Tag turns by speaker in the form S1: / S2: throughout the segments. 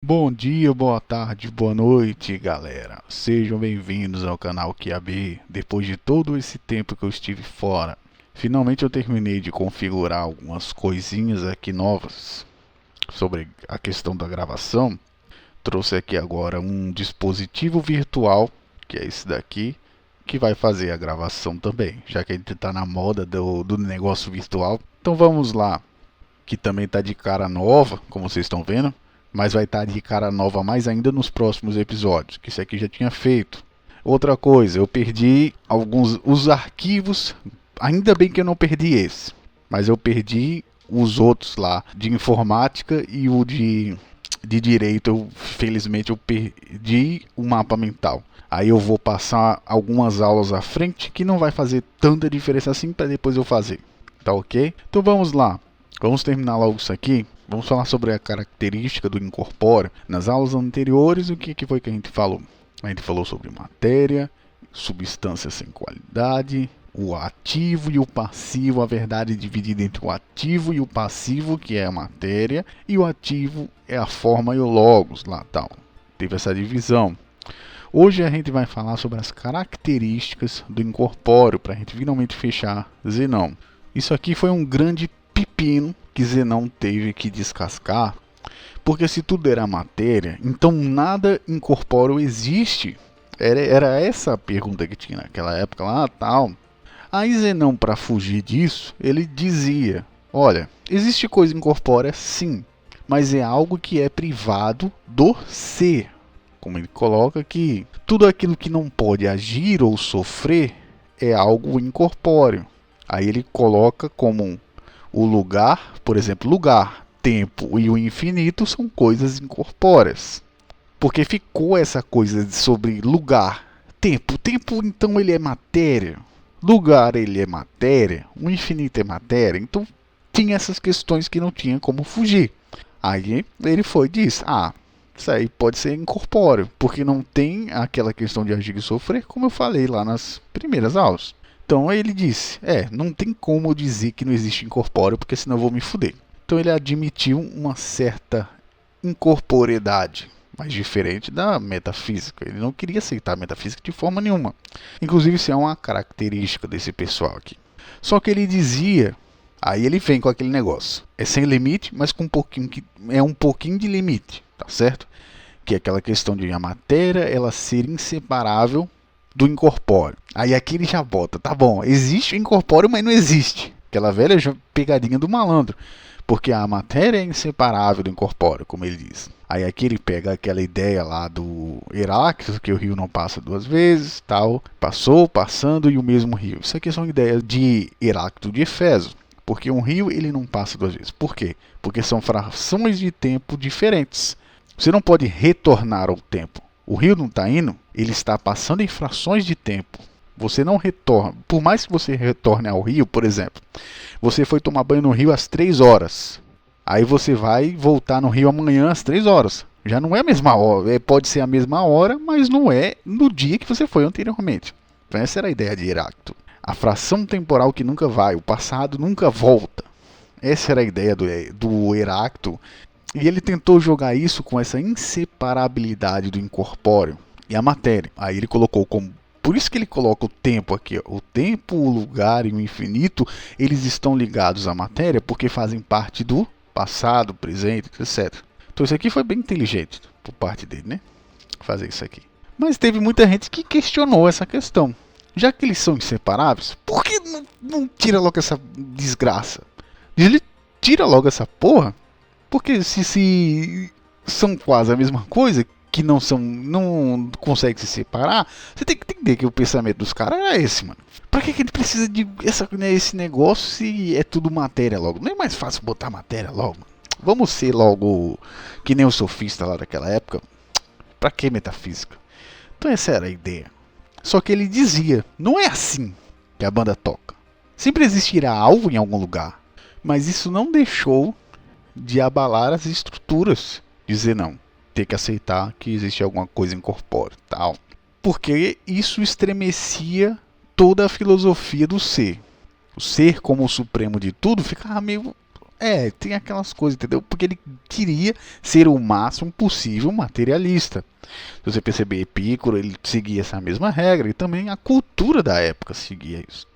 S1: Bom dia, boa tarde, boa noite, galera. Sejam bem-vindos ao canal QAB. Depois de todo esse tempo que eu estive fora, finalmente eu terminei de configurar algumas coisinhas aqui novas sobre a questão da gravação. Trouxe aqui agora um dispositivo virtual, que é esse daqui, que vai fazer a gravação também, já que a gente está na moda do negócio virtual. Então vamos lá, que também está de cara nova, como vocês estão vendo. Mas vai estar de cara nova mais ainda nos próximos episódios, que isso aqui já tinha feito. Outra coisa, eu perdi os arquivos, ainda bem que eu não perdi esse, mas eu perdi os outros lá, de informática e o de direito, felizmente eu perdi o mapa mental. Aí eu vou passar algumas aulas à frente que não vai fazer tanta diferença assim para depois eu fazer, tá ok? Então vamos lá, vamos terminar logo isso aqui. Vamos falar sobre a característica do incorpóreo. Nas aulas anteriores, o que foi que a gente falou? A gente falou sobre matéria, substância sem qualidade, o ativo e o passivo, a verdade dividida entre o ativo e o passivo, que é a matéria, e o ativo é a forma e o logos, lá tal. Teve essa divisão. Hoje a gente vai falar sobre as características do incorpóreo, para a gente finalmente fechar Zenão. Isso aqui foi um grande pepino que Zenão teve que descascar, porque se tudo era matéria, então nada incorpóreo existe. Era essa a pergunta que tinha naquela época lá, tal. Aí Zenão, para fugir disso, ele dizia: olha, existe coisa incorpórea sim, mas é algo que é privado do ser. Como ele coloca que tudo aquilo que não pode agir ou sofrer é algo incorpóreo. Aí ele coloca como o lugar, por exemplo, lugar, tempo e o infinito são coisas incorpóreas. Porque ficou essa coisa sobre lugar, tempo. Tempo, então, ele é matéria. Lugar, ele é matéria. O infinito é matéria. Então, tinha essas questões que não tinha como fugir. Aí, ele foi e disse: isso aí pode ser incorpóreo, porque não tem aquela questão de agir e sofrer, como eu falei lá nas primeiras aulas. Então ele disse: não tem como eu dizer que não existe incorpóreo, porque senão eu vou me fuder. Então ele admitiu uma certa incorporeidade, mas diferente da metafísica. Ele não queria aceitar a metafísica de forma nenhuma. Inclusive isso é uma característica desse pessoal aqui. Só que ele dizia, aí ele vem com aquele negócio: é sem limite, mas com um pouquinho de limite, tá certo? Que é aquela questão de a matéria ela ser inseparável do incorpóreo. Aí aqui ele já bota: tá bom, existe o incorpóreo, mas não existe. Aquela velha pegadinha do malandro. Porque a matéria é inseparável do incorpóreo, como ele diz. Aí aqui ele pega aquela ideia lá do Heráclito, que o rio não passa duas vezes, tal. Passou, passando e o mesmo rio. Isso aqui são ideias de Heráclito de Éfeso. Porque um rio ele não passa duas vezes. Por quê? Porque são frações de tempo diferentes. Você não pode retornar ao tempo. O rio não está indo, ele está passando em frações de tempo. Você não retorna. Por mais que você retorne ao rio, por exemplo, você foi tomar banho no rio às 3 horas. Aí você vai voltar no rio amanhã às 3 horas. Já não é a mesma hora. Pode ser a mesma hora, mas não é no dia que você foi anteriormente. Então essa era a ideia de Heráclito. A fração temporal que nunca vai, o passado nunca volta. Essa era a ideia do Heráclito. E ele tentou jogar isso com essa inseparabilidade do incorpóreo e a matéria. Aí ele colocou como... Por isso que ele coloca o tempo aqui. O tempo, o lugar e o infinito, eles estão ligados à matéria porque fazem parte do passado, presente, etc. Então isso aqui foi bem inteligente por parte dele, né? Fazer isso aqui. Mas teve muita gente que questionou essa questão. Já que eles são inseparáveis, por que não tira logo essa desgraça? Ele tira logo essa porra. Porque se são quase a mesma coisa, que não consegue se separar, você tem que entender que o pensamento dos caras é esse, mano. Pra que ele precisa de esse negócio se é tudo matéria logo? Não é mais fácil botar matéria logo? Vamos ser logo que nem o sofista lá daquela época. Pra que metafísica? Então essa era a ideia. Só que ele dizia: não é assim que a banda toca. Sempre existirá algo em algum lugar. Mas isso não deixou de abalar as estruturas. Dizer não, ter que aceitar que existe alguma coisa incorpórea, tal. Porque isso estremecia toda a filosofia do ser. O ser como o supremo de tudo ficava meio Tem aquelas coisas, entendeu? Porque ele queria ser o máximo possível materialista. Se você perceber, Epicuro, ele seguia essa mesma regra e também a cultura da época seguia isso.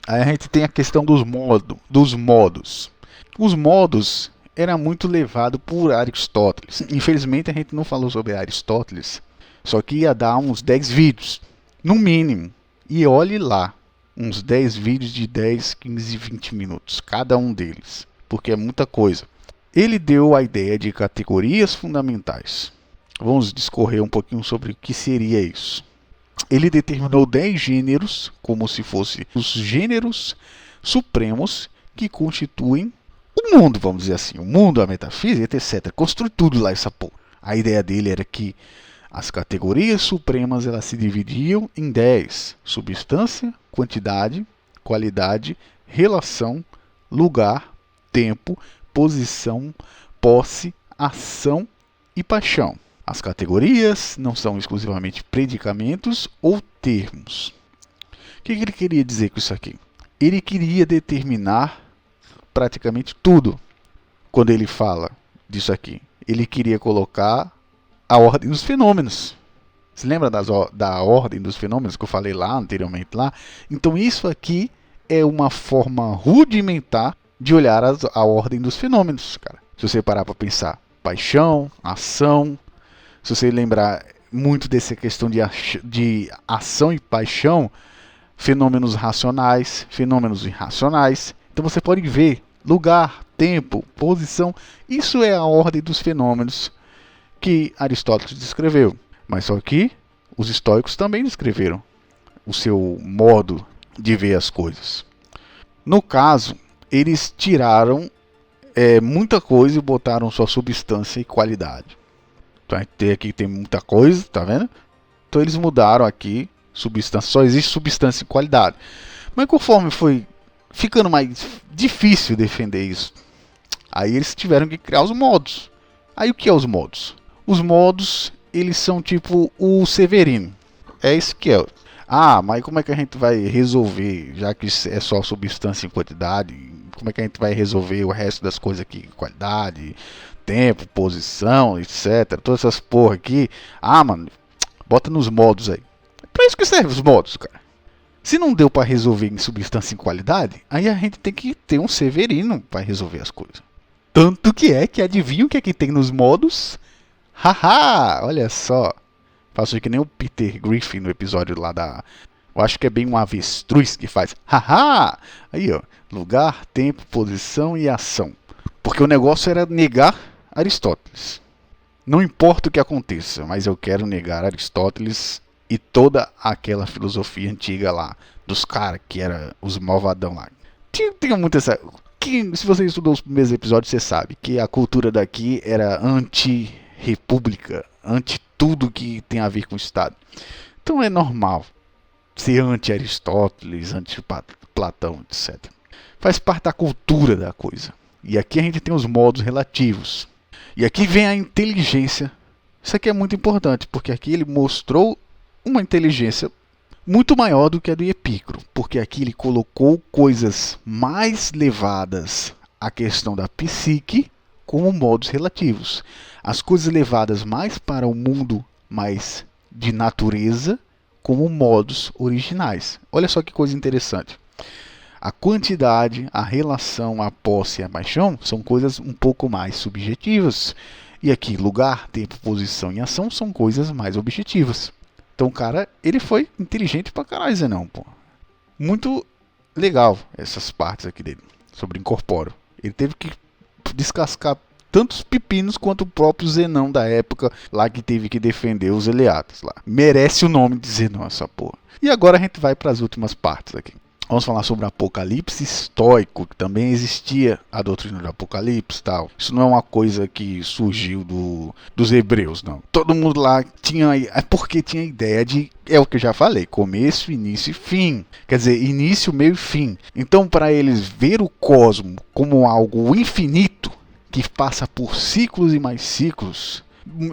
S1: Aí a gente tem a questão dos modos. Os modos era muito levado por Aristóteles. Infelizmente a gente não falou sobre Aristóteles, só que ia dar uns 10 vídeos, no mínimo. E olhe lá, uns 10 vídeos de 10, 15, 20 minutos, cada um deles, porque é muita coisa. Ele deu a ideia de categorias fundamentais. Vamos discorrer um pouquinho sobre o que seria isso. Ele determinou 10 gêneros, como se fossem os gêneros supremos que constituem o mundo, vamos dizer assim. O mundo, a metafísica, etc. Construi tudo lá, essa porra. A ideia dele era que as categorias supremas elas se dividiam em 10. Substância, quantidade, qualidade, relação, lugar, tempo, posição, posse, ação e paixão. As categorias não são exclusivamente predicamentos ou termos. O que ele queria dizer com isso aqui? Ele queria determinar praticamente tudo. Quando ele fala disso aqui, ele queria colocar a ordem dos fenômenos. Se lembra da ordem dos fenômenos que eu falei lá anteriormente lá? Então isso aqui é uma forma rudimentar de olhar a ordem dos fenômenos, cara. Se você parar para pensar, paixão, ação. Se você lembrar muito dessa questão de ação e paixão, fenômenos racionais, fenômenos irracionais. Então você pode ver lugar, tempo, posição. Isso é a ordem dos fenômenos que Aristóteles descreveu. Mas só que os estoicos também descreveram o seu modo de ver as coisas. No caso, eles tiraram muita coisa e botaram sua substância e qualidade. Então a gente aqui tem muita coisa, tá vendo? Então eles mudaram aqui substância, só existe substância e qualidade. Mas conforme foi ficando mais difícil defender isso, aí eles tiveram que criar os modos. Aí o que é os modos? Os modos, eles são tipo o Severino. É isso que é. Mas como é que a gente vai resolver, já que é só substância e quantidade, como é que a gente vai resolver o resto das coisas aqui? Qualidade, tempo, posição, etc. Todas essas porra aqui. Mano, bota nos modos aí. É pra isso que servem os modos, cara. Se não deu pra resolver em substância e qualidade, aí a gente tem que ter um Severino pra resolver as coisas. Tanto que adivinha o que é que tem nos modos? Haha, olha só. Faço que nem o Peter Griffin no episódio lá da... Eu acho que é bem um avestruz que faz. Haha! Aí, ó. Lugar, tempo, posição e ação. Porque o negócio era negar Aristóteles. Não importa o que aconteça, mas eu quero negar Aristóteles e toda aquela filosofia antiga lá. Dos caras que eram os malvadão lá. Tinha muito essa... se você estudou os primeiros episódios, você sabe que a cultura daqui era anti-república, anti tudo que tem a ver com o Estado. Então é normal ser anti-Aristóteles, anti-Platão, etc. Faz parte da cultura da coisa. E aqui a gente tem os modos relativos. E aqui vem a inteligência. Isso aqui é muito importante, porque aqui ele mostrou uma inteligência muito maior do que a do Epicuro, porque aqui ele colocou coisas mais levadas à questão da psique como modos relativos. As coisas levadas mais para o mundo mais de natureza como modos originais. Olha só que coisa interessante. A quantidade, a relação, a posse e a paixão são coisas um pouco mais subjetivas. E aqui lugar, tempo, posição e ação são coisas mais objetivas. Então o cara, ele foi inteligente pra caralho, Zenão, pô. Muito legal essas partes aqui dele, sobre incorpóreo. Ele teve que descascar tantos pepinos quanto o próprio Zenão da época lá que teve que defender os Eleatas lá. Merece o nome de Zenão essa porra. E agora a gente vai para as últimas partes aqui. Vamos falar sobre o Apocalipse estoico, que também existia a doutrina do Apocalipse e tal. Isso não é uma coisa que surgiu dos hebreus, não. Todo mundo lá tinha... É porque tinha a ideia de... É o que eu já falei. Começo, início e fim. Quer dizer, início, meio e fim. Então, para eles ver o cosmo como algo infinito, que passa por ciclos e mais ciclos,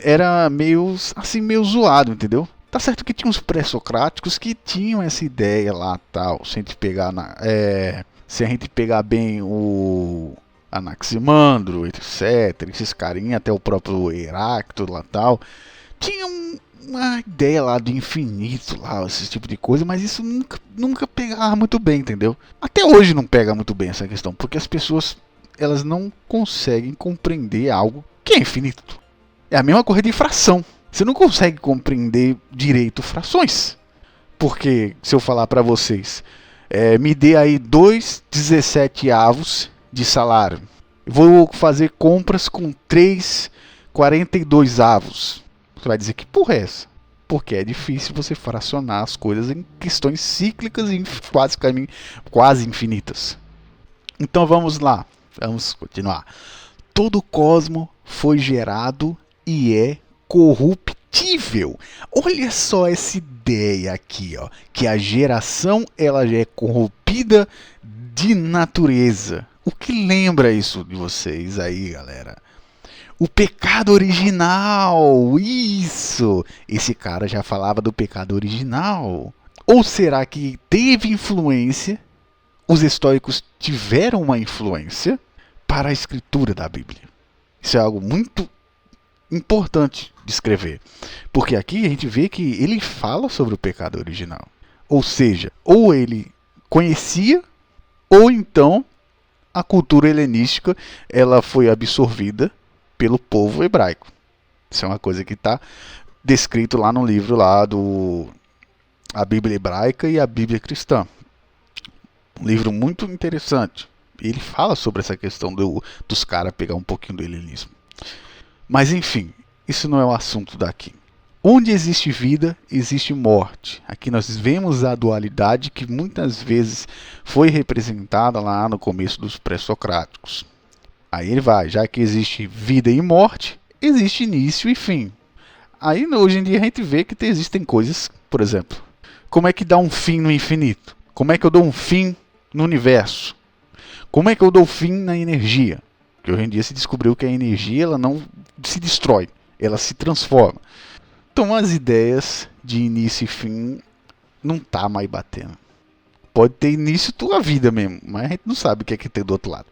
S1: era meio zoado, entendeu? Tá certo que tinha uns pré-socráticos que tinham essa ideia lá, tal. Se a gente pegar bem Anaximandro, etc. Esses carinha, até o próprio Heráclito lá tal, tinha uma ideia lá do infinito, lá, esse tipo de coisa, mas isso nunca pegava muito bem, entendeu? Até hoje não pega muito bem essa questão, porque as pessoas elas não conseguem compreender algo que é infinito. É a mesma coisa de fração. Você não consegue compreender direito frações. Porque se eu falar para vocês, me dê aí 2,17 de salário. Vou fazer compras com 3,42. Você vai dizer que porra é essa? Porque é difícil você fracionar as coisas em questões cíclicas e quase infinitas. Então vamos lá, vamos continuar. Todo cosmo foi gerado e é corruptível. Olha só essa ideia aqui, ó, que a geração ela já é corrompida de natureza. O que lembra isso de vocês aí, galera? O pecado original, isso! Esse cara já falava do pecado original. Ou será que teve influência? Os estoicos tiveram uma influência para a escritura da Bíblia. Isso é algo muito importante de escrever. Porque aqui a gente vê que ele fala sobre o pecado original. Ou seja, ou ele conhecia, ou então a cultura helenística ela foi absorvida pelo povo hebraico. Isso é uma coisa que está descrito lá no livro lá do A Bíblia Hebraica e a Bíblia Cristã. Um livro muito interessante. Ele fala sobre essa questão dos caras pegar um pouquinho do helenismo. Mas enfim, isso não é o assunto daqui. Onde existe vida, existe morte. Aqui nós vemos a dualidade que muitas vezes foi representada lá no começo dos pré-socráticos. Aí ele vai, já que existe vida e morte, existe início e fim. Aí hoje em dia a gente vê que existem coisas, por exemplo, como é que dá um fim no infinito? Como é que eu dou um fim no universo? Como é que eu dou fim na energia? Porque hoje em dia se descobriu que a energia ela não se destrói, ela se transforma. Então as ideias de início e fim não tá mais batendo. Pode ter início tua vida mesmo, mas a gente não sabe o que é que tem do outro lado.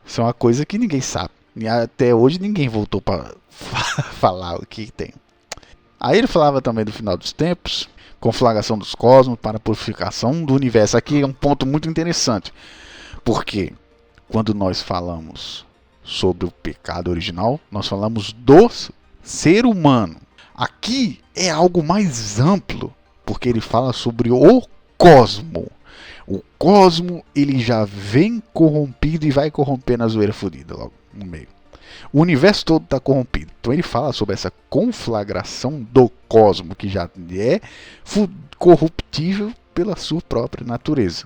S1: Isso é uma coisa que ninguém sabe. E até hoje ninguém voltou para falar o que tem. Aí ele falava também do final dos tempos, conflagração dos cosmos para a purificação do universo. Aqui é um ponto muito interessante. Porque quando nós falamos sobre o pecado original, nós falamos do ser humano. Aqui é algo mais amplo, porque ele fala sobre o cosmo. O cosmo ele já vem corrompido e vai corromper na zoeira fodida logo no meio. O universo todo está corrompido. Então ele fala sobre essa conflagração do cosmo, que já é corruptível pela sua própria natureza.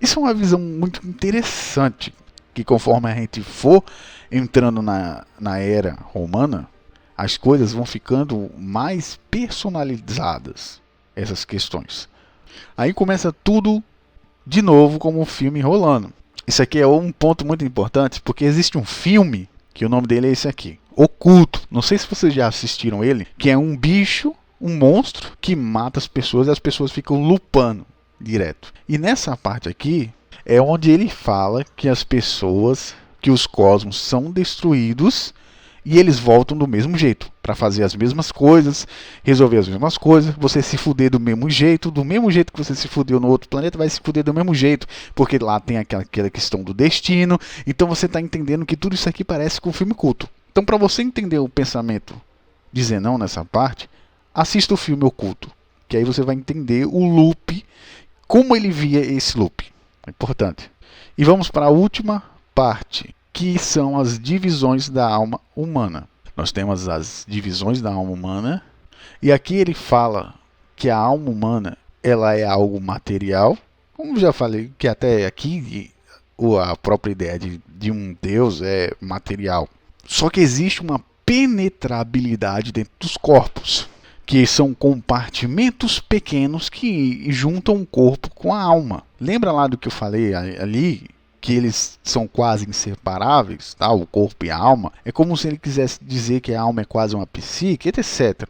S1: Isso é uma visão muito interessante, que conforme a gente for entrando na era romana, as coisas vão ficando mais personalizadas, essas questões. Aí começa tudo de novo como um filme rolando. Isso aqui é um ponto muito importante, porque existe um filme, que o nome dele é esse aqui, Oculto. Não sei se vocês já assistiram ele, que é um bicho, um monstro, que mata as pessoas e as pessoas ficam lupando direto. E nessa parte aqui, é onde ele fala que as pessoas, que os cosmos são destruídos e eles voltam do mesmo jeito, para fazer as mesmas coisas, resolver as mesmas coisas, você se fuder do mesmo jeito que você se fudeu no outro planeta, vai se fuder do mesmo jeito, porque lá tem aquela questão do destino. Então você está entendendo que tudo isso aqui parece com um filme culto. Então para você entender o pensamento de Zenão nessa parte, assista o filme Oculto, que aí você vai entender o loop, como ele via esse loop. É importante. E vamos para a última parte, que são as divisões da alma humana. Nós temos as divisões da alma humana, e aqui ele fala que a alma humana ela é algo material, como já falei, que até aqui a própria ideia de um Deus é material. Só que existe uma penetrabilidade dentro dos corpos, que são compartimentos pequenos que juntam o corpo com a alma. Lembra lá do que eu falei ali? Que eles são quase inseparáveis, tá? O corpo e a alma. É como se ele quisesse dizer que a alma é quase uma psique, etc.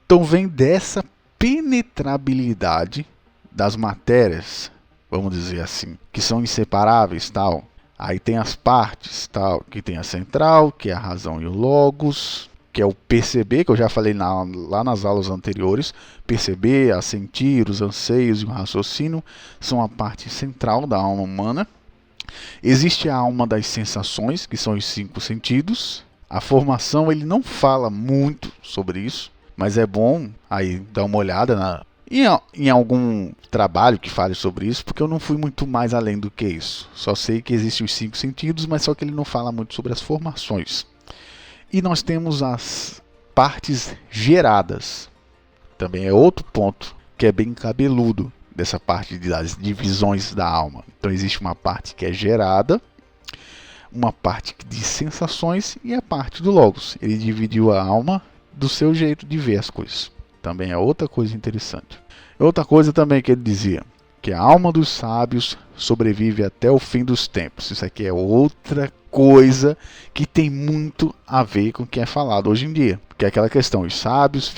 S1: Então vem dessa penetrabilidade das matérias, vamos dizer assim, que são inseparáveis, tal. Aí tem as partes, tal, que tem a central, que é a razão e o logos, que é o perceber, que eu já falei lá nas aulas anteriores. Perceber, a sentir, os anseios e o raciocínio são a parte central da alma humana. Existe a alma das sensações, que são os 5 sentidos. A formação, ele não fala muito sobre isso, mas é bom aí dar uma olhada em algum trabalho que fale sobre isso, porque eu não fui muito mais além do que isso. Só sei que existem os 5 sentidos, mas só que ele não fala muito sobre as formações. E nós temos as partes geradas. Também é outro ponto que é bem cabeludo dessa parte das divisões da alma. Então existe uma parte que é gerada, uma parte de sensações e a parte do logos. Ele dividiu a alma do seu jeito de ver as coisas. Também é outra coisa interessante. Outra coisa também que ele dizia, que a alma dos sábios sobrevive até o fim dos tempos. Isso aqui é outra coisa que tem muito a ver com o que é falado hoje em dia. Que é aquela questão, os sábios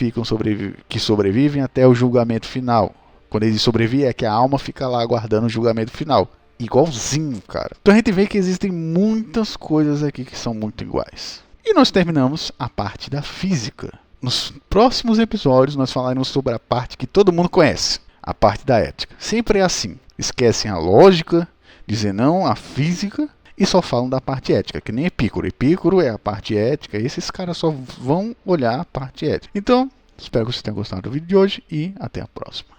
S1: que sobrevivem até o julgamento final. Quando ele sobrevive é que a alma fica lá aguardando o julgamento final. Igualzinho, cara. Então a gente vê que existem muitas coisas aqui que são muito iguais. E nós terminamos a parte da física. Nos próximos episódios nós falaremos sobre a parte que todo mundo conhece, a parte da ética. Sempre é assim. Esquecem a lógica, dizem não à física e só falam da parte ética, que nem Epicuro. Epicuro é a parte ética, e esses caras só vão olhar a parte ética. Então, espero que vocês tenham gostado do vídeo de hoje e até a próxima.